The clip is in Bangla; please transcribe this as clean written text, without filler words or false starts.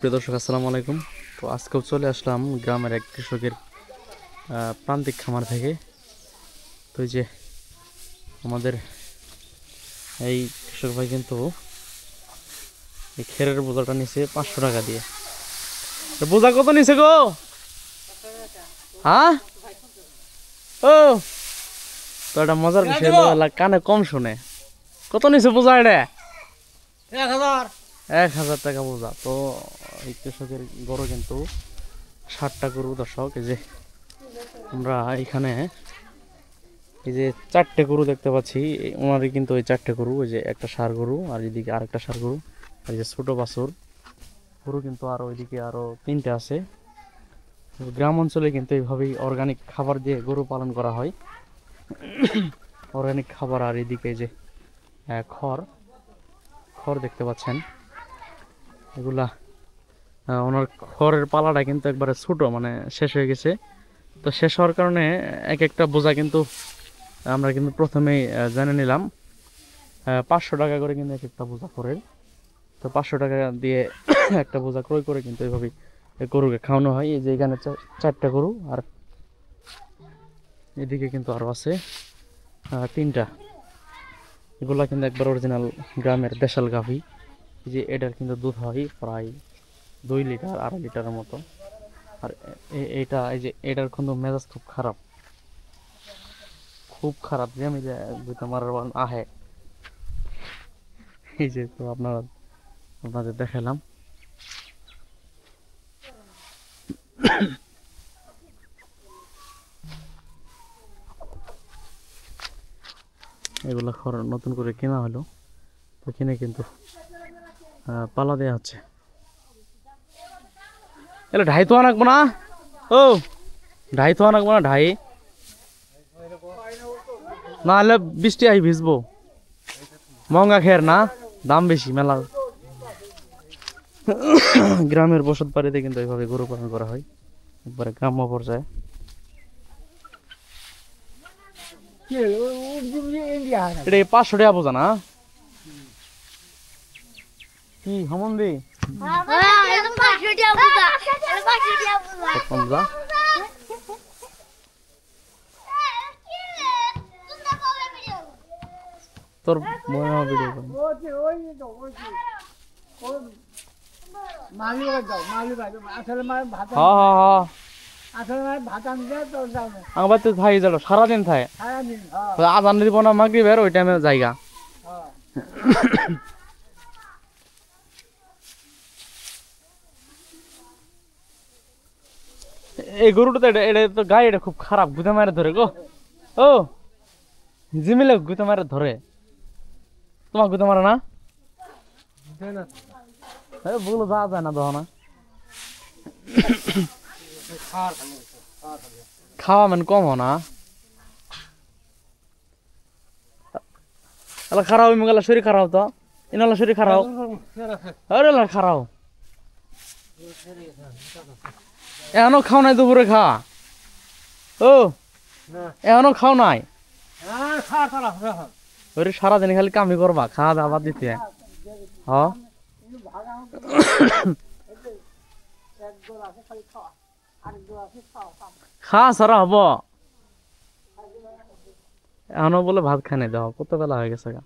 প্রিয় দর্শক আসসালামু আলাইকুম। তো আজকেও চলে আসলাম গ্রামের এক কৃষকের প্রান্তিক খামার থেকে। তো এই যে আমাদের এই কৃষক ভাই কিন্তু এই খেরের বোঝাটা নিছে 500 টাকা দিয়ে। বোঝা কত নিছে গো? হ্যাঁ ও তো এটা মজার বিষয় হলো কানে কম শুনে। কত নিছে বোঝা? এটা 1000 টাকা বোঝা। তো এই কৃষকের গরু কিন্তু 60টা গরু। দর্শক এই যে আমরা এখানে এই যে 4টে গরু দেখতে পাচ্ছি, ওনারই কিন্তু ওই 4টে গরু। ওই যে একটা ষাঁড় গরু, আর এদিকে আরেকটা ষাঁড় গরু, আর এই যে ছোট বাছুর গরু কিন্তু আর ওইদিকে আরো 3টে আছে। গ্রাম অঞ্চলে কিন্তু এইভাবেই অর্গানিক খাবার দিয়ে গরু পালন করা হয়। অর্গানিক খাবার। আর এদিকে যে খড় খড় দেখতে পাচ্ছেন, এগুলা ওনার খড়ের পালাটা কিন্তু একবারে ছোট, মানে শেষ হয়ে গেছে। তো শেষ হওয়ার কারণে এক একটা বোঝা কিন্তু আমরা কিন্তু প্রথমেই জেনে নিলাম 500 টাকা করে কিন্তু এক একটা বোঝা খড়ের। তো 500 টাকা দিয়ে একটা বোঝা ক্রয় করে কিন্তু এইভাবেই গরুকে খাওয়ানো হয়। এই যে এখানে 4টে গরু, আর এদিকে কিন্তু আরো আছে 3টা। এগুলা কিন্তু একবার অরিজিনাল গ্রামের দেশাল গাভী। এই যে এটার কিন্তু দুধ হয় প্রায় 2 লিটার 2.5 লিটারের মতো। আর এইটা এই যে এটার কিন্তু মেজাজ খুব খারাপ, খুব খারাপ, যে আমি যে তোমার আহে। এই যে তো আপনাদের দেখালাম। এগুলা খড় নতুন করে কেনা হলো, তো কিনে কিন্তু পালা দেওয়া হচ্ছে। এলে ঢাই তো আনাকবো না? ও ঢাই তো আনাকবো না? ঢাই না হলে বৃষ্টি আই ভিজবো। মহঙ্গা খের না, দাম বেশি মেলা। গ্রামের বসত বাড়িতে কিন্তু এইভাবে গরু পালন করা হয়, একবারে গ্রাম্য পর্যায়ে। এটা 500 টাকা বোঝা না? কি সম্বন্ধে তোর ভিডিও সারাদিন থাকে আজান দিব না মাগরিবের ওই টাইমে জায়গা। এই গরুটা তো এটা তো গায়ে এটা খুব খারাপ, গুঁতে মারে ধরে গো। ও জিমিলে গুঁতে মারে ধরে, তোমার গুঁতে মারে না? বগুলো যাওয়া যায় না দহ না। খাওয়া মানে কম না খারাপ গেলা শরীর খারাপ তো ইনালা শরীর খারাপ। আরে খারাপ এখনো খাও নাই? দুপুরে খা। ও এখনো খাও নাই? ওরে সারাদিন খালি কামি করবা, খাওয়া দাওয়া দিতে। হ খা সারা হব। এখনো বলে ভাত খাই নাই, দেওয়া কত বেলা হয়ে গেছে গা।